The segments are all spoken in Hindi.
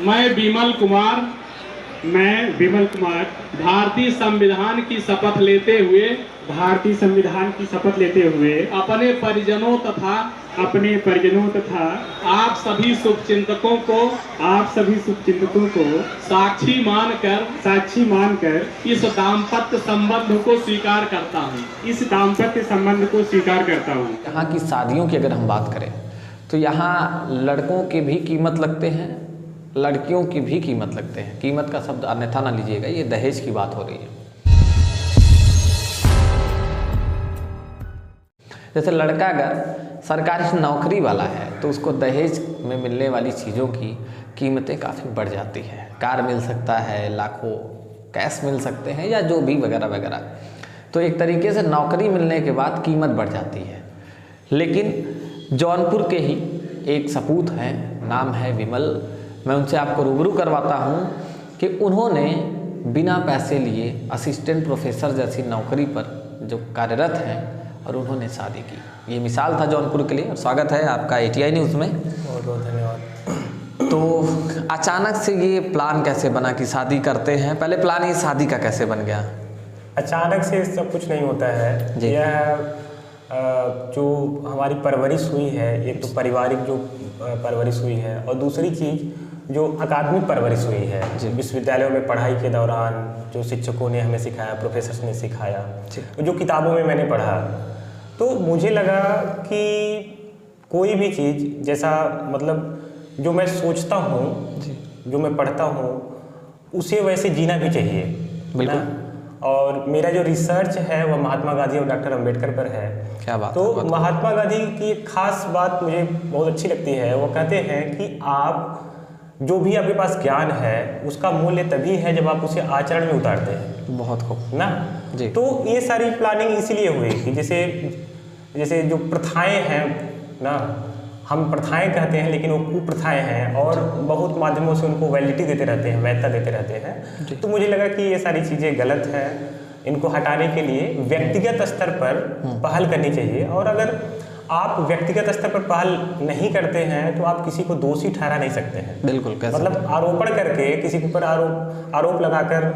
मैं विमल कुमार भारतीय संविधान की शपथ लेते हुए भारतीय संविधान की शपथ लेते हुए अपने परिजनों तथा आप सभी शुभचिंतकों को साक्षी मानकर इस दाम्पत्य संबंध को स्वीकार करता हूँ। यहाँ की शादियों की अगर हम बात करें तो यहाँ लड़कों के भी कीमत लगते हैं, लड़कियों की भी कीमत लगते हैं। कीमत का शब्द अन्यथा ना लीजिएगा, ये दहेज की बात हो रही है। जैसे लड़का अगर सरकारी नौकरी वाला है तो उसको दहेज में मिलने वाली चीज़ों की कीमतें काफ़ी बढ़ जाती हैं। कार मिल सकता है, लाखों कैश मिल सकते हैं या जो भी वगैरह वगैरह। तो एक तरीके से नौकरी मिलने के बाद कीमत बढ़ जाती है। लेकिन जौनपुर के ही एक सपूत हैं, नाम है विमल। मैं उनसे आपको रूबरू करवाता हूँ कि उन्होंने बिना पैसे लिए असिस्टेंट प्रोफेसर जैसी नौकरी पर जो कार्यरत हैं और उन्होंने शादी की। ये मिसाल था जौनपुर के लिए। और स्वागत है आपका ATI न्यूज़ में। बहुत बहुत धन्यवाद। तो अचानक से ये प्लान कैसे बना कि शादी करते हैं? पहले प्लान ये शादी का कैसे बन गया? अचानक से सब कुछ नहीं होता है। यह जो हमारी परवरिश हुई है, एक तो पारिवारिक जो परवरिश हुई है और दूसरी चीज़ जो अकादमिक परवरिश हुई है। विश्वविद्यालयों में पढ़ाई के दौरान जो शिक्षकों ने हमें सिखाया, प्रोफेसर्स ने सिखाया, जो किताबों में मैंने पढ़ा, तो मुझे लगा कि कोई भी चीज़ जैसा मतलब जो मैं सोचता हूँ, जो मैं पढ़ता हूँ, उसे वैसे जीना भी चाहिए। बिल्कुल। और मेरा जो रिसर्च है वह महात्मा गांधी और डॉक्टर अंबेडकर पर है। क्या बात तो है? महात्मा गांधी की एक खास बात मुझे बहुत अच्छी लगती है। वो कहते हैं कि आप जो भी आपके पास ज्ञान है उसका मूल्य तभी है जब आप उसे आचरण में उतारते हैं। बहुत खूब ना जी। तो ये सारी प्लानिंग इसीलिए हुई कि जैसे जो प्रथाएं हैं ना, हम प्रथाएं कहते हैं लेकिन वो कुप्रथाएं हैं और बहुत माध्यमों से उनको वैलिडिटी देते रहते हैं, वैधता देते रहते हैं। तो मुझे लगा कि ये सारी चीज़ें गलत है, इनको हटाने के लिए व्यक्तिगत स्तर पर पहल करनी चाहिए। और अगर आप व्यक्तिगत स्तर पर पहल नहीं करते हैं तो आप किसी को दोषी ठहरा नहीं सकते हैं। बिल्कुल। मतलब आरोपण करके किसी के ऊपर आरोप लगाकर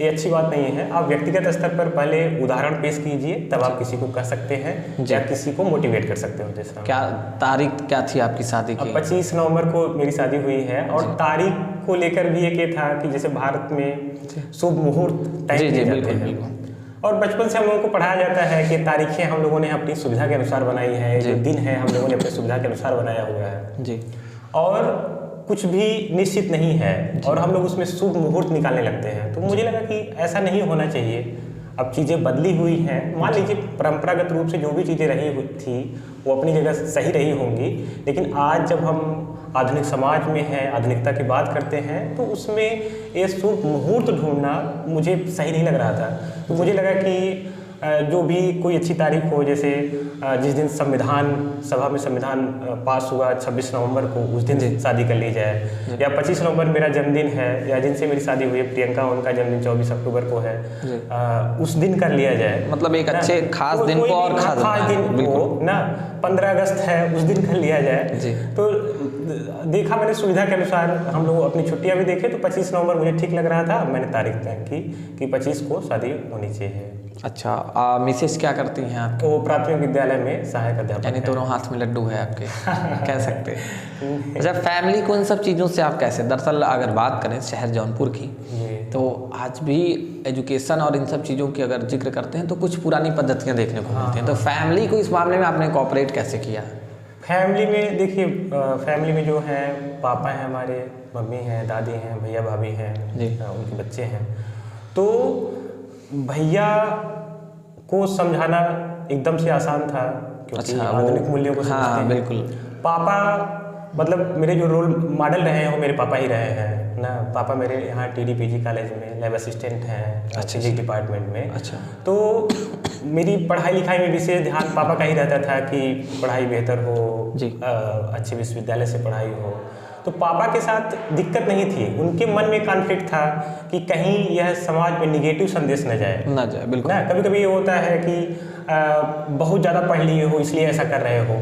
ये अच्छी बात नहीं है। आप व्यक्तिगत स्तर पर पहले उदाहरण पेश कीजिए, तब आप किसी को कह सकते हैं या किसी को मोटिवेट कर सकते हो। जैसा क्या तारीख क्या थी आपकी शादी की? 25 नवंबर को मेरी शादी हुई है। और तारीख को लेकर भी एक ये था कि जैसे भारत में शुभ मुहूर्त तय किए जाते हैं और बचपन से हम लोगों को पढ़ाया जाता है कि तारीखें हम लोगों ने अपनी सुविधा के अनुसार बनाई है, जो दिन है हम लोगों ने अपनी सुविधा के अनुसार बनाया हुआ है जी। और कुछ भी निश्चित नहीं है और हम लोग उसमें शुभ मुहूर्त निकालने लगते हैं। तो मुझे लगा कि ऐसा नहीं होना चाहिए। अब चीज़ें बदली हुई हैं। मान लीजिए परंपरागत रूप से जो भी चीज़ें रही हुई थी वो अपनी जगह सही रही होंगी, लेकिन आज जब हम आधुनिक समाज में हैं, आधुनिकता की बात करते हैं, तो उसमें ये शुभ मुहूर्त ढूंढना मुझे सही नहीं लग रहा था। तो मुझे लगा कि जो भी कोई अच्छी तारीख हो, जैसे जिस दिन संविधान सभा में संविधान पास हुआ 26 नवंबर को, उस दिन शादी कर ली जाए। या 25 नवंबर मेरा जन्मदिन है, या जिनसे मेरी शादी हुई है प्रियंका, उनका जन्मदिन 24 अक्टूबर को है, उस दिन कर लिया जाए। मतलब एक अच्छे खास दिन को और खास दिन को ना 15 अगस्त है उस दिन कर लिया जाए। तो देखा मैंने सुविधा के अनुसार, हम लोग अपनी छुट्टियां भी देखे तो 25 नवंबर मुझे ठीक लग रहा था। मैंने तारीख तय की कि 25 को शादी होनी चाहिए। अच्छा। मिसेस क्या करती हैं आपकी? वो प्राथमिक विद्यालय में सहायक अध्यापक। यानी दोनों हाथ में लड्डू है आपके कह सकते हैं। अच्छा, फैमिली को इन सब चीज़ों से आप कैसे, दरअसल अगर बात करें शहर जौनपुर की, तो आज भी एजुकेशन और इन सब चीज़ों की अगर जिक्र करते हैं तो कुछ पुरानी पद्धतियाँ देखने को मिलती हैं। तो फैमिली को इस मामले में आपने कोऑपरेट कैसे किया? फैमिली में देखिए, फैमिली में जो है पापा हैं हमारे, मम्मी हैं, दादी हैं, भैया भाभी हैं, उनके बच्चे हैं। तो भैया को समझाना एकदम से आसान था क्योंकि आधुनिक मूल्यों को समझते हैं। बिल्कुल। पापा मतलब मेरे जो रोल मॉडल रहे हैं वो मेरे पापा ही रहे हैं ना। पापा मेरे यहाँ TDPG कॉलेज में लैब असिस्टेंट हैं, फिजिक्स डिपार्टमेंट में। अच्छा। तो मेरी पढ़ाई लिखाई में विशेष ध्यान पापा का ही रहता था कि पढ़ाई बेहतर हो, अच्छे विश्वविद्यालय से पढ़ाई हो। तो पापा के साथ दिक्कत नहीं थी, उनके मन में कॉन्फ्लिक्ट था कि कहीं यह समाज में निगेटिव संदेश न जाए। बिल्कुल। ना कभी कभी ये होता है कि बहुत ज़्यादा पढ़ लिए हो इसलिए ऐसा कर रहे हो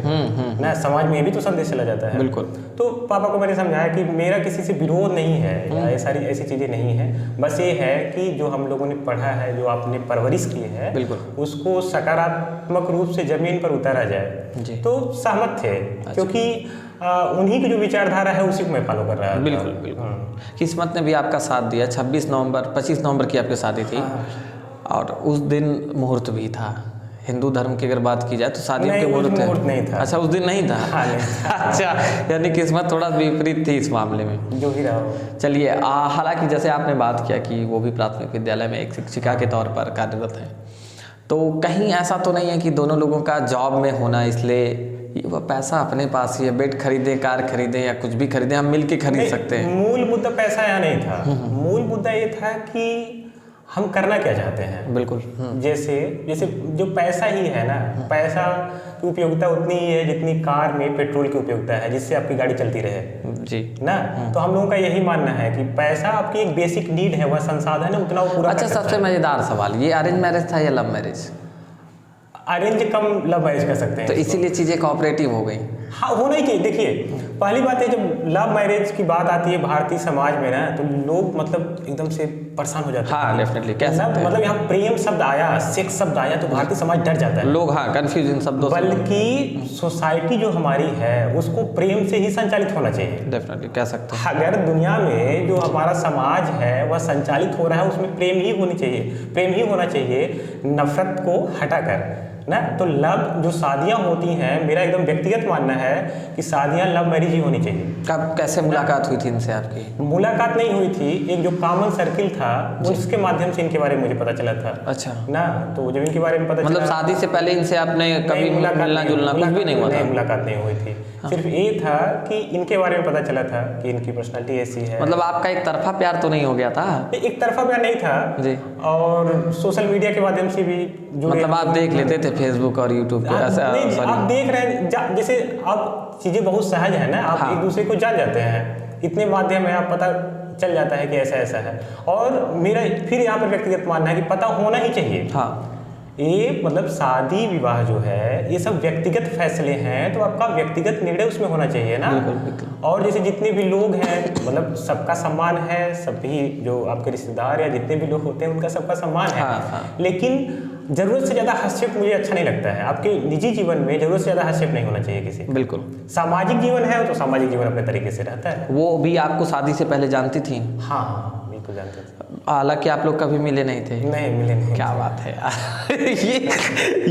ना, समाज में ये भी तो संदेश चला जाता है। बिल्कुल। तो पापा को मैंने समझाया कि मेरा किसी से विरोध नहीं है या ये सारी ऐसी चीज़ें नहीं है, बस ये है कि जो हम लोगों ने पढ़ा है, जो आपने परवरिश की है, बिल्कुल, उसको सकारात्मक रूप से जमीन पर उतारा जाए। जी। तो सहमत थे, क्योंकि उन्हीं की जो विचारधारा है उसी को मैं फॉलो कर रहा था। बिल्कुल बिल्कुल। किस्मत ने भी आपका साथ दिया। 25 नवंबर की आपकी शादी थी और उस दिन मुहूर्त भी था। हिंदू धर्म की अगर बात की जाए तो शादी के मुहूर्त नहीं था। अच्छा, उस दिन नहीं था। हाँ, नहीं था। अच्छा, यानी किस्मत थोड़ा विपरीत थी इस मामले में। जो भी रहा हो। चलिए, हालांकि जैसे आपने बात किया कि वो भी प्राथमिक विद्यालय में एक शिक्षिका के तौर पर कार्यरत हैं, तो कहीं ऐसा तो नहीं है कि दोनों लोगों का जॉब में होना इसलिए वह पैसा अपने पास ही है, बेड खरीदें, कार खरीदें या कुछ भी खरीदें, हम मिल के खरीद सकते हैं? मूल मुद्दा पैसा यहाँ नहीं था। मूल मुद्दा ये था कि हम करना क्या चाहते हैं। बिल्कुल। जैसे जो पैसा ही है ना, पैसा की उपयोगिता उतनी ही है जितनी कार में पेट्रोल की उपयोगिता है, जिससे आपकी गाड़ी चलती रहे जी ना। तो हम लोगों का यही मानना है कि पैसा आपकी एक बेसिक नीड है, वह संसाधन है, उतना वो पूरा अच्छा, कर सकता सबसे है। मज़ेदार सवाल, ये अरेंज मैरिज था या लव मैरिज? अरेंज कम लव मैरिज कर सकते हैं तो इसको। इसीलिए चीज़ें कोऑपरेटिव हो गई। हाँ, होना ही चाहिए। देखिए, पहली बात है, जब लव मैरिज की बात आती है भारतीय समाज में ना, तो लोग मतलब एकदम से परेशान हो जाते हैं। हाँ, डेफिनेटली कह सकते हैं। मतलब यहाँ प्रेम शब्द आया, सेक्स शब्द आया, तो भारतीय समाज डर जाता है। लोग हाँ कंफ्यूज इन शब्दों से। बल्कि सोसाइटी जो हमारी है उसको प्रेम से ही संचालित होना चाहिए। डेफिनेटली कह सकते हैं। अगर दुनिया में जो हमारा समाज है वह संचालित हो रहा है, उसमें प्रेम ही होनी चाहिए, प्रेम ही होना चाहिए, नफरत को हटाकर ना। तो लव जो शादियां होती हैं, मेरा एकदम व्यक्तिगत मानना है कि शादियां लव मैरिज ही होनी चाहिए। कब कैसे मुलाकात हुई थी इनसे आपकी? मुलाकात नहीं हुई थी, एक जो कॉमन सर्किल था उसके माध्यम से इनके बारे में मुझे पता चला था। अच्छा ना, तो जब इनके बारे में पता मतलब चला, शादी से पहले इनसे आपने कभी मिलना जुलना कुछ भी नहीं हुआ था? मुलाकात नहीं हुई थी। सिर्फ ये था कि इनके बारे में पता चला था कि इनकी पर्सनालिटी ऐसी है। मतलब आपका एक तरफा प्यार तो नहीं हो गया था? एक तरफा प्यार नहीं था जी। और सोशल मीडिया के माध्यम से भी मतलब आप देख लेते थे फेसबुक और यूट्यूब पे? आप देख रहे हैं, जैसे अब चीजें बहुत सहज है ना, आप हाँ। एक दूसरे को जान जाते हैं, इतने माध्यम है, आप पता चल जाता है कि ऐसा ऐसा है। और मेरा फिर यहाँ पर व्यक्तिगत मानना है कि पता होना ही चाहिए। हाँ, ये मतलब शादी विवाह जो है ये सब व्यक्तिगत फैसले हैं, तो आपका व्यक्तिगत निर्णय उसमें होना चाहिए ना। बिल्कुल बिल्कुल। और जैसे जितने भी लोग हैं, मतलब सबका सम्मान है, सभी जो आपके रिश्तेदार या जितने भी लोग होते हैं उनका सबका सम्मान है। हाँ, हाँ। लेकिन जरूरत से ज़्यादा हस्तक्षेप मुझे अच्छा नहीं लगता है। आपके निजी जीवन में जरूरत से ज़्यादा हस्तक्षेप नहीं होना चाहिए किसी। बिल्कुल। सामाजिक जीवन है तो सामाजिक जीवन अपने तरीके से रहता है। वो भी आपको शादी से पहले जानती थी? हाँ, बिल्कुल जानते थे। हालांकि आप लोग कभी मिले नहीं थे? नहीं, मिले नहीं। क्या बात है यार।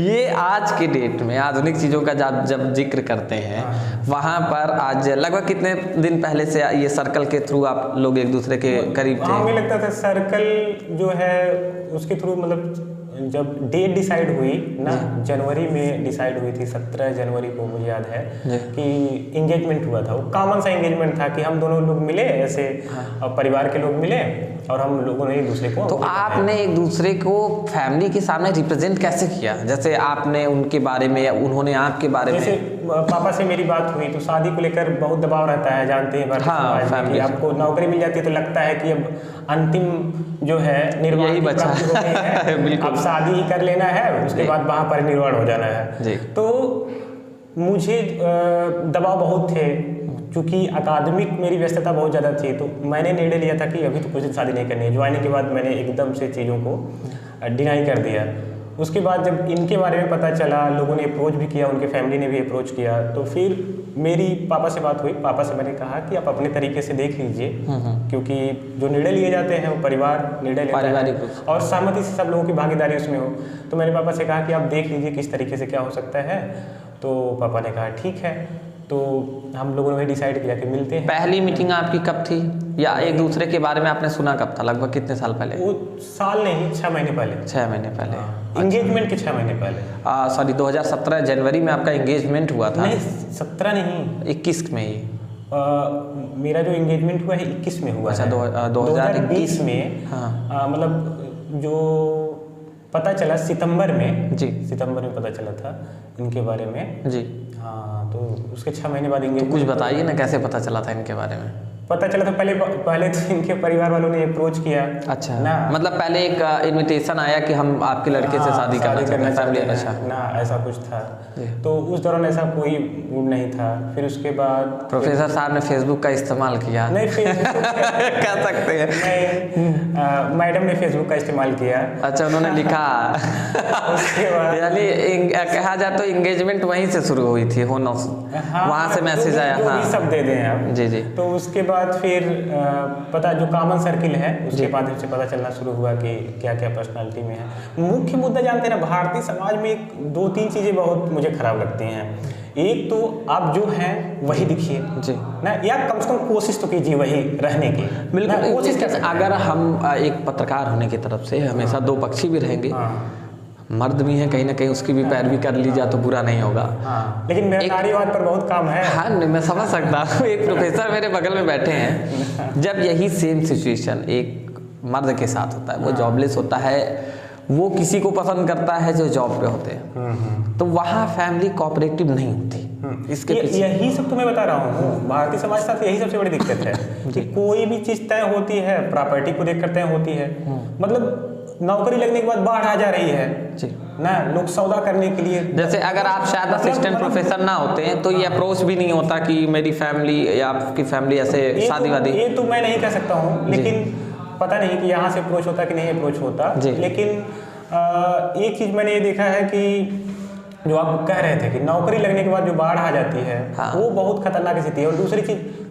ये आज के डेट में आधुनिक चीज़ों का जब जिक्र करते हैं, वहाँ पर आज लगभग कितने दिन पहले से ये सर्कल के थ्रू आप लोग एक दूसरे के करीब थे? हाँ, मुझे लगता था सर्कल जो है उसके थ्रू, मतलब जब डेट डिसाइड हुई ना, जनवरी में डिसाइड हुई थी, 17 जनवरी को मुझे याद है कि इंगेजमेंट हुआ था। वो कॉमन सा इंगेजमेंट था कि हम दोनों लोग मिले ऐसे, और परिवार के लोग मिले और हम लोगों ने एक दूसरे को। तो आपने एक दूसरे को फैमिली के सामने रिप्रेजेंट कैसे किया? जैसे आपने उनके बारे में या उन्होंने आपके बारे में? जैसे पापा से मेरी बात हुई तो शादी को लेकर बहुत दबाव रहता है, जानते हैं भारतीय समाज में कि आपको नौकरी मिल जाती है तो लगता है कि अब अंतिम जो है निर्वाण यही बचा है। बिल्कुल। अब शादी ही कर लेना है, उसके बाद वहाँ पर निर्वाण हो जाना है जी। तो मुझे दबाव बहुत थे, क्योंकि अकादमिक मेरी व्यस्तता बहुत ज़्यादा थी। तो मैंने निर्णय लिया था कि अभी तो कुछ दिन शादी नहीं करनी है। ज्वाइनिंग के बाद मैंने एकदम से चीज़ों को डिनाई कर दिया। उसके बाद जब इनके बारे में पता चला, लोगों ने अप्रोच भी किया, उनके फैमिली ने भी अप्रोच किया, तो फिर मेरी पापा से बात हुई। पापा से मैंने कहा कि आप अपने तरीके से देख लीजिए, क्योंकि जो निर्णय लिए जाते हैं वो परिवार निर्णय लेता है और सहमति से सब लोगों की भागीदारी उसमें हो। तो मैंने पापा से कहा कि आप देख लीजिए किस तरीके से क्या हो सकता है। तो पापा ने कहा ठीक है। तो हम लोगों ने डिसाइड किया कि मिलते हैं। पहली मीटिंग आपकी कब थी, या एक दूसरे के बारे में आपने सुना कब था? लगभग कितने साल पहले? वो साल नहीं, 6 महीने पहले। 6 महीने पहले। इंगेजमेंट के 6 महीने पहले। सॉरी, 2017 जनवरी में आपका एंगेजमेंट हुआ था? नहीं, 17 नहीं, 21 में ही। मेरा जो एंगेजमेंट हुआ है 21 में हुआ। अच्छा, है 2020 में। हाँ। मतलब जो पता चला सितंबर में जी, सितंबर में पता चला था इनके बारे में जी। हाँ, तो उसके 6 महीने बाद तो इंगेजमेंट। कुछ बताइए ना, कैसे पता चला था इनके बारे में? पता चला तो पहले तो इनके परिवार वालों ने अप्रोच किया। अच्छा ना, मतलब पहले एक इनविटेशन आया कि हम आपके लड़के से शादी करना चाहते हैं, फैमिली। अच्छा ना, ऐसा कुछ था। तो उस दौरान ऐसा कोई मूड नहीं था। फिर उसके बाद प्रोफेसर साहब ने फेसबुक का इस्तेमाल किया? नहीं, फेसबुक कह सकते हैं। नहीं, मैडम ने फेसबुक का इस्तेमाल किया। अच्छा, उन्होंने लिखा। उसके बाद यानी कहा जाए तो एंगेजमेंट वहीं से शुरू हुई थी, हो ना? वहाँ से मैसेज आया। हाँ, सब दे दें आप। जी जी। तो उसके बाद फिर पता जो कॉमन सर्किल है उसके बाद उससे पता चलना शुरू हुआ कि क्या क्या पर्सनालिटी में है। मुख्य मुद्दा जानते हैं ना, भारतीय समाज में 2-3 चीज़ें बहुत मुझे खराब लगती हैं। एक तो आप जो हैं वही दिखिए जी ना, या कम से कम कोशिश तो कीजिए वही रहने की। बिल्कुल। कोशिश जैसे अगर हम एक पत्रकार होने की तरफ से हमेशा दो पक्षी भी रहेंगे, मर्द भी हैं कहीं ना कहीं, उसकी भी पैरवी कर ली जाए तो बुरा नहीं होगा। लेकिन मेरा नारीवाद पर बहुत काम है। हाँ, मैं समझ सकता हूँ। एक प्रोफेसर मेरे बगल में बैठे हैं, जब यही सेम सिचुएशन एक मर्द के साथ होता है, वो जॉबलेस होता है, वो किसी को पसंद करता है जो जॉब पे होते हैं, तो वहाँ फैमिली कोऑपरेटिव नहीं होती। इसके पीछे यही सब तो मैं बता रहा हूँ, भारतीय समाज के साथ यही सबसे बड़ी दिक्कत है कि कोई भी चीज़ तय होती है प्रॉपर्टी को देख कर तय होती है। मतलब नौकरी लगने के बाद बाढ़ आ जा रही है जी ना, लोग सौदा करने के लिए। जैसे अगर आप शायद असिस्टेंट प्रोफेसर ना होते हैं तो ये अप्रोच भी नहीं होता कि मेरी फैमिली या आपकी फैमिली ऐसे शादी वादी। ये तो मैं नहीं कह सकता हूँ, लेकिन पता नहीं कि यहाँ से अप्रोच होता कि नहीं अप्रोच होता। लेकिन एक चीज़ मैंने ये देखा है कि जो आप कह रहे थे कि नौकरी लगने के बाद जो बाढ़ आ जाती है, हाँ, वो बहुत खतरनाक स्थिति है। और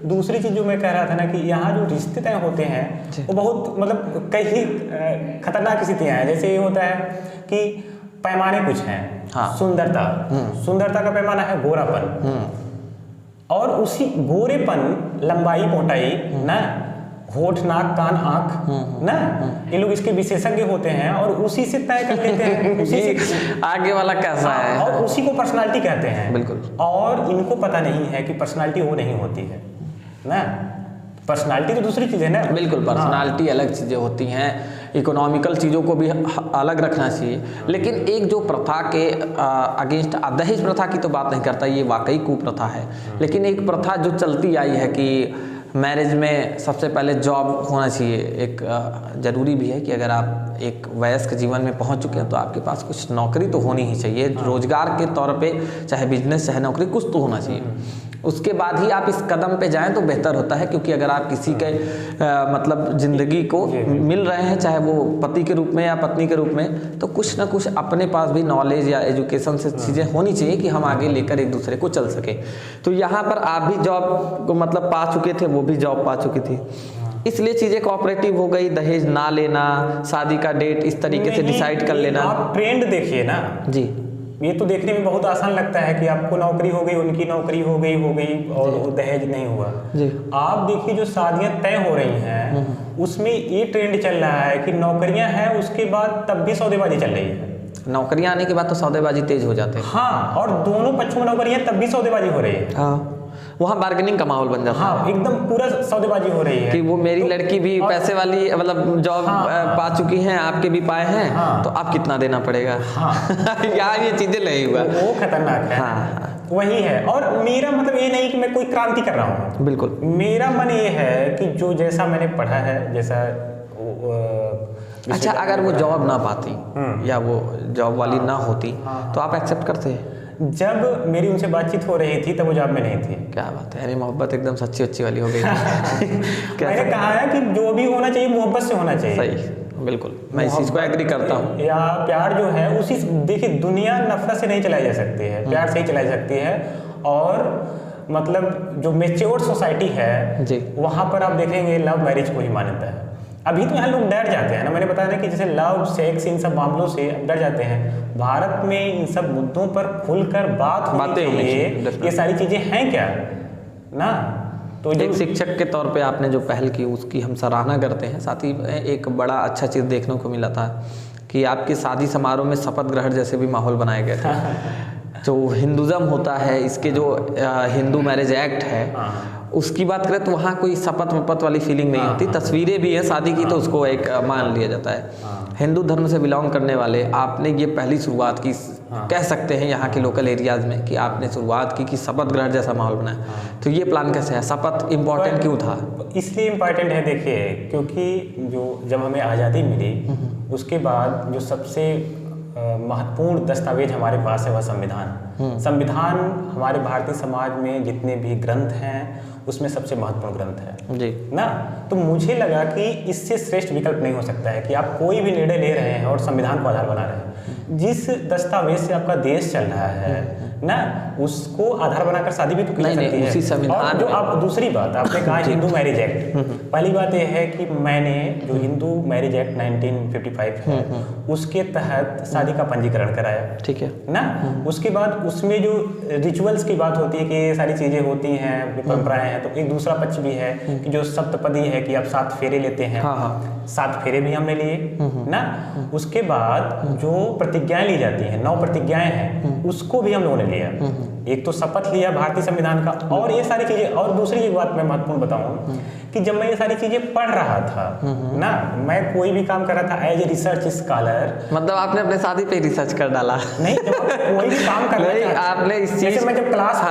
दूसरी चीज़ जो मैं कह रहा था ना कि यहाँ जो रिश्ते तय होते हैं वो बहुत मतलब कई खतरनाक स्थितियाँ हैं। जैसे ये होता है कि पैमाने कुछ हैं। हाँ, सुंदरता का पैमाना है गोरापन, और उसी गोरेपन, लंबाई, मोटाई ना, होठ, नाक, कान, आंख ना, ये लोग इसके विशेषज्ञ होते हैं और उसी से तय कर लेते हैं उसी से आगे वाला कैसा है, और उसी को पर्सनालिटी कहते हैं। बिल्कुल। और इनको पता नहीं है कि पर्सनालिटी वो नहीं होती है ना, पर्सनालिटी तो दूसरी चीज़ है ना। बिल्कुल, पर्सनालिटी अलग चीज़ें होती हैं, इकोनॉमिकल चीज़ों को भी अलग रखना चाहिए। लेकिन एक जो प्रथा के अगेंस्ट, दहेज प्रथा की तो बात नहीं करता, ये वाकई कुप्रथा है। लेकिन एक प्रथा जो चलती आई है कि मैरिज में सबसे पहले जॉब होना चाहिए। एक ज़रूरी भी है कि अगर आप एक वयस्क जीवन में पहुंच चुके हैं तो आपके पास कुछ नौकरी तो होनी ही चाहिए, रोजगार के तौर पे, चाहे बिजनेस चाहे नौकरी, कुछ तो होना चाहिए। उसके बाद ही आप इस कदम पे जाएं तो बेहतर होता है, क्योंकि अगर आप किसी के मतलब ज़िंदगी को मिल रहे हैं, चाहे वो पति के रूप में या पत्नी के रूप में, तो कुछ ना कुछ अपने पास भी नॉलेज या एजुकेशन से चीज़ें होनी चाहिए कि हम आगे लेकर एक दूसरे को चल सके। तो यहाँ पर आप भी जॉब को मतलब पा चुके थे, वो भी जॉब पा चुकी थी, इसलिए चीज़ें कोऑपरेटिव हो गई। दहेज ना लेना, शादी का डेट इस तरीके से डिसाइड कर लेना। आप ट्रेंड देखिए ना जी, ये तो देखने में बहुत आसान लगता है कि आपको नौकरी हो गई, उनकी नौकरी हो गई और दहेज नहीं हुआ जी। आप देखिए जो शादियां तय हो रही हैं उसमें ये ट्रेंड चल रहा है कि नौकरियां हैं, उसके बाद तब भी सौदेबाजी चल रही है। नौकरियां आने के बाद तो सौदेबाजी तेज हो जाते हैं। हाँ, और दोनों पक्षों में नौकरियां तब भी सौदेबाजी हो रही है। हाँ, वहाँ बार्गेनिंग का माहौल बन जाता है। हाँ, एकदम पूरा सौदेबाजी हो रही है कि वो मेरी लड़की भी पैसे वाली, मतलब जॉब पा चुकी हैं, आपके भी पाए हैं, तो आप कितना देना पड़ेगा। यार ये चीजें नहीं हुआ, वो खतरनाक है। वही है। और मेरा मतलब ये नहीं कि मैं कोई क्रांति कर रहा हूँ, बिल्कुल। मेरा मन ये है कि जो जैसा मैंने पढ़ा है, जैसा अच्छा, अगर वो जॉब ना पाती या वो जॉब वाली ना होती तो आप एक्सेप्ट करते हैं? जब मेरी उनसे बातचीत हो रही थी तब वो जॉब में नहीं थी। क्या बात है, यानी मोहब्बत एकदम सच्ची अच्छी वाली हो गई। मैंने कहा है कि जो भी होना चाहिए मोहब्बत से होना चाहिए। सही, बिल्कुल, मैं इस चीज़ को एग्री करता हूँ। या प्यार जो है उसी, देखिए दुनिया नफरत से नहीं चलाई जा सकती है, प्यार से ही चलाई सकती है। और मतलब जो मेच्योर सोसाइटी है जी, वहाँ पर आप देखेंगे लव मैरिज को ही मान्यता है। अभी तो यहाँ लोग डर जाते हैं ना, मैंने बताया ना कि जैसे लव, सेक्स, इन सब मामलों से डर जाते हैं। भारत में इन सब मुद्दों पर खुलकर बातें होनी चाहिए। ये सारी चीजें हैं क्या ना। तो एक शिक्षक के तौर पे आपने जो पहल की उसकी हम सराहना करते हैं। साथ ही एक बड़ा अच्छा चीज़ देखने को मिला था कि आपके शादी समारोह में शपथ ग्रहण जैसे भी माहौल बनाए गए थे। जो हिंदुज़म होता है, इसके जो हिंदू मैरिज एक्ट है उसकी बात करें तो वहाँ कोई शपथ वपथ वाली फीलिंग नहीं होती। तस्वीरें भी है शादी की तो उसको एक मान लिया जाता है। हिंदू धर्म से बिलोंग करने वाले आपने ये पहली शुरुआत की, कह सकते हैं यहाँ के लोकल एरियाज़ में कि आपने शुरुआत की कि शपथ ग्रहण जैसा माहौल बनाया। तो ये प्लान कैसे है? शपथ इम्पोर्टेंट क्यों था? इसलिए इम्पोर्टेंट है, देखिए, क्योंकि जब हमें आज़ादी मिली उसके बाद जो सबसे महत्वपूर्ण दस्तावेज हमारे पास है वह संविधान। संविधान हमारे भारतीय समाज में जितने भी ग्रंथ हैं उसमें सबसे महत्वपूर्ण ग्रंथ है जी ना। तो मुझे लगा कि इससे श्रेष्ठ विकल्प नहीं हो सकता है कि आप कोई भी निर्णय ले रहे हैं और संविधान को आधार बना रहे हैं। जिस दस्तावेज से आपका देश चल रहा है ना, उसको आधार बनाकर शादी भी तो की जा सकती है। उसी संविधान और जो आप दूसरी बात आपने कहा हिंदू मैरिज एक्ट, पहली बात यह है कि मैंने जो हिंदू मैरिज एक्ट 1955 है उसके तहत शादी का पंजीकरण कराया, ठीक है ना। उसके बाद उसमें जो रिचुअल्स की बात होती है कि ये सारी चीजें होती हैं, परंपराएं हैं, तो एक दूसरा पक्ष भी है कि जो सप्तपदी है कि आप 7 फेरे लेते हैं। 7 फेरे भी हमने लिए ना। उसके बाद जो प्रतिज्ञाएं ली जाती हैं, 9 प्रतिज्ञाएं हैं, उसको भी हम लोगों ने लिया। एक तो शपथ लिया भारतीय संविधान का, और ये सारी चीजें। और दूसरी एक बात मैं महत्वपूर्ण बताऊं कि जब मैं ये सारी चीजें पढ़ रहा था ना, मैं कोई भी काम कर रहा था एज ए रिसर्च स्कॉलर। मतलब आपने अपने शादी पे रिसर्च कर डाला? नहीं, जब कोई भी काम कर रहा था आपने इस चीज, जैसे मैं जब क्लास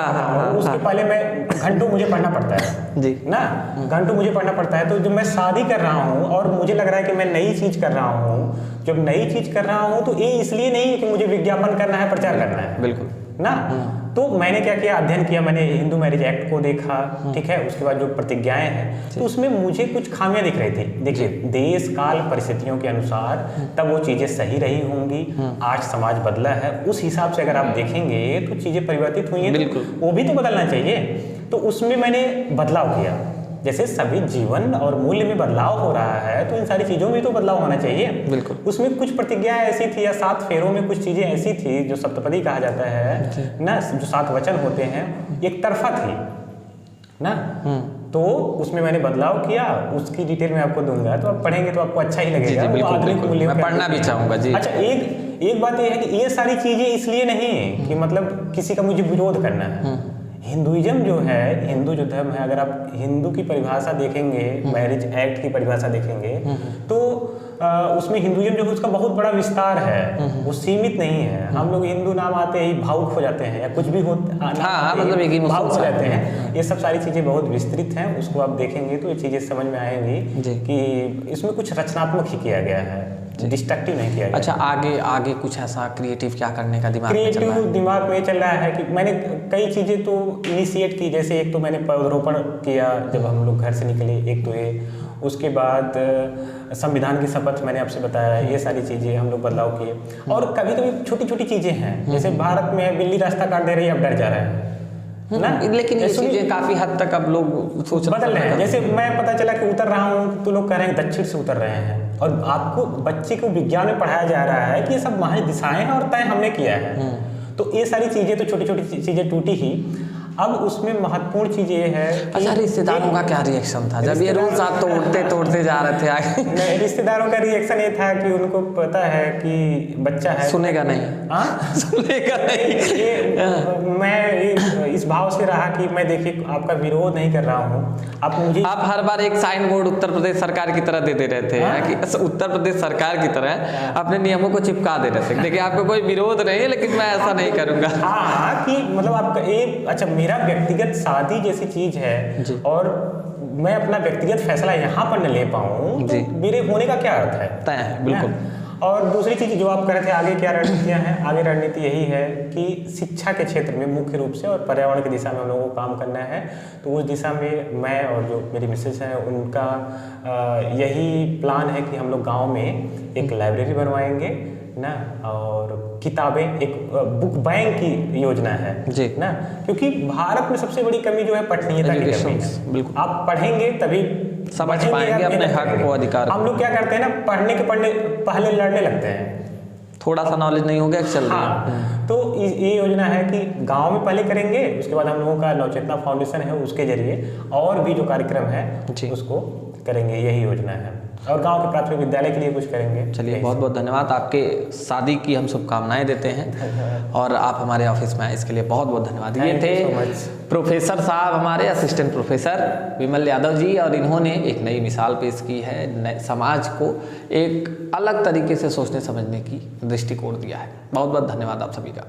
उसके पहले मैं घंटों मुझे पढ़ना पड़ता है जी ना, घंटों मुझे पढ़ना पड़ता है। तो जब मैं शादी कर रहा हूँ और मुझे लग रहा है कि मैं नई चीज कर रहा हूँ, जब नई चीज कर रहा हूँ तो ये इसलिए नहीं है कि मुझे विज्ञापन करना है, प्रचार करना है, बिल्कुल ना। तो मैंने क्या किया, अध्ययन किया, मैंने हिंदू मैरिज एक्ट को देखा, ठीक है। उसके बाद जो प्रतिज्ञाएं हैं तो उसमें मुझे कुछ खामियां दिख रही थी। देखिए, देश काल परिस्थितियों के अनुसार तब वो चीजें सही रही होंगी। आज समाज बदला है, उस हिसाब से अगर आप देखेंगे तो चीजें परिवर्तित हुई हैं, तो वो भी तो बदलना चाहिए। तो उसमें मैंने बदलाव किया। जैसे सभी जीवन और मूल्य में बदलाव हो रहा है तो इन सारी चीजों में तो बदलाव होना चाहिए। बिल्कुल। उसमें कुछ प्रतिज्ञाएं ऐसी थी, या 7 फेरों में कुछ चीजें ऐसी थी जो सप्तपदी कहा जाता है ना, जो 7 वचन होते हैं, एक तरफा थी ना। तो उसमें मैंने बदलाव किया, उसकी डिटेल मैं आपको दूंगा, तो आप पढ़ेंगे तो आपको अच्छा ही लगेगा। जी, बिल्कुल, मैं पढ़ना भी चाहूंगा जी। अच्छा, एक बात यह है कि ये सारी चीजें इसलिए नहीं कि मतलब किसी का मुझे विरोध करना है। हिंदुइज्म जो है, हिंदू जो धर्म है, अगर आप हिंदू की परिभाषा देखेंगे, मैरिज एक्ट की परिभाषा देखेंगे तो उसमें हिंदुइज्म जो है उसका बहुत बड़ा विस्तार है, वो सीमित नहीं है। हम लोग हिंदू नाम आते ही भावुक हो जाते हैं, या कुछ भी मतलब भावुक हो जाते हैं। ये सब सारी चीजें बहुत विस्तृत हैं, उसको आप देखेंगे तो ये चीजें समझ में आएंगी कि इसमें कुछ रचनात्मक ही किया गया है, डिस्ट्रक्टिव नहीं किया गया। अच्छा, आगे कुछ ऐसा क्रिएटिव क्या करने का दिमाग में चल रहा है? क्रिएटिव दिमाग में चल रहा है कि मैंने कई चीज़ें तो इनिशिएट की। जैसे एक तो मैंने पौधरोपण किया जब हम लोग घर से निकले, एक तो ये। उसके बाद संविधान की शपथ मैंने आपसे बताया, ये सारी चीज़ें हम लोग बदलाव किए। और कभी कभी छोटी छोटी चीज़ें हैं, जैसे भारत में बिल्ली रास्ता काट दे रही है, अब डर जा रहा है ना। लेकिन ये चीजें काफी हद तक अब लोग सोच बदल रहे हैं। जैसे मैं पता चला कि उतर रहा हूँ तो लोग कह रहे हैं दक्षिण से उतर रहे हैं, और आपको बच्चे को विज्ञान में पढ़ाया जा रहा है कि ये सब महज दिशाएं हैं और तय हमने किया है। तो ये सारी चीजें तो छोटी छोटी चीजें टूटी ही। अब उसमें महत्वपूर्ण चीज ये है कि अच्छा, रिश्तेदारों का क्या रिएक्शन था जब ये रूल्स आप तोड़ते जा रहे थे आगे? रिश्तेदारों का रिएक्शन ये था कि उनको पता है कि बच्चा है, सुनेगा नहीं। सुनेगा नहीं। ये मैं इस भाव से रहा कि मैं देखिए आपका विरोध नहीं कर रहा हूँ, आप हर बार एक साइन बोर्ड उत्तर प्रदेश सरकार की तरह देते रहते हैं कि उत्तर प्रदेश सरकार की तरह अपने नियमों को चिपका दे रहे थे। देखिए, आपको कोई विरोध नहीं है, लेकिन मैं ऐसा नहीं करूंगा। हाँ, कि मतलब आपका ये, अच्छा, मेरा व्यक्तिगत शादी जैसी चीज है और मैं अपना व्यक्तिगत फैसला यहाँ पर न ले पाऊँ तो मेरे होने का क्या अर्थ है? तय है, बिल्कुल। और दूसरी चीज जो आप कह रहे थे, आगे क्या रणनीतियाँ हैं? आगे रणनीति यही है कि शिक्षा के क्षेत्र में मुख्य रूप से और पर्यावरण की दिशा में हम लोगों को काम करना है। तो उस दिशा में मैं और जो मेरी मिसेज हैं उनका यही प्लान है कि हम लोग गाँव में एक लाइब्रेरी बनवाएंगे ना, और किताबें, एक बुक बैंक की योजना है जी ना, क्योंकि भारत में सबसे बड़ी कमी जो है पठनीयता की कमी है। बिल्कुल, आप पढ़ेंगे तभी समझ पाएंगे अपने हक को, अधिकार। हम लोग क्या करते हैं ना, पढ़ने पहले लड़ने लगते हैं, थोड़ा सा नॉलेज नहीं हो गया चल रहा है। तो ये योजना है कि गांव में पहले करेंगे, उसके बाद हम लोगों का नवचेतना फाउंडेशन है, उसके जरिए और भी जो कार्यक्रम है उसको करेंगे, यही योजना है। और गांव के प्राथमिक विद्यालय के लिए कुछ करेंगे। चलिए, बहुत बहुत धन्यवाद। आपके शादी की हम शुभकामनाएं देते हैं और आप हमारे ऑफिस में आए इसके लिए बहुत बहुत धन्यवाद। ये थे प्रोफेसर साहब, हमारे असिस्टेंट प्रोफेसर विमल यादव जी, और इन्होंने एक नई मिसाल पेश की है, समाज को एक अलग तरीके से सोचने समझने की दृष्टिकोण दिया है। बहुत बहुत धन्यवाद आप सभी का।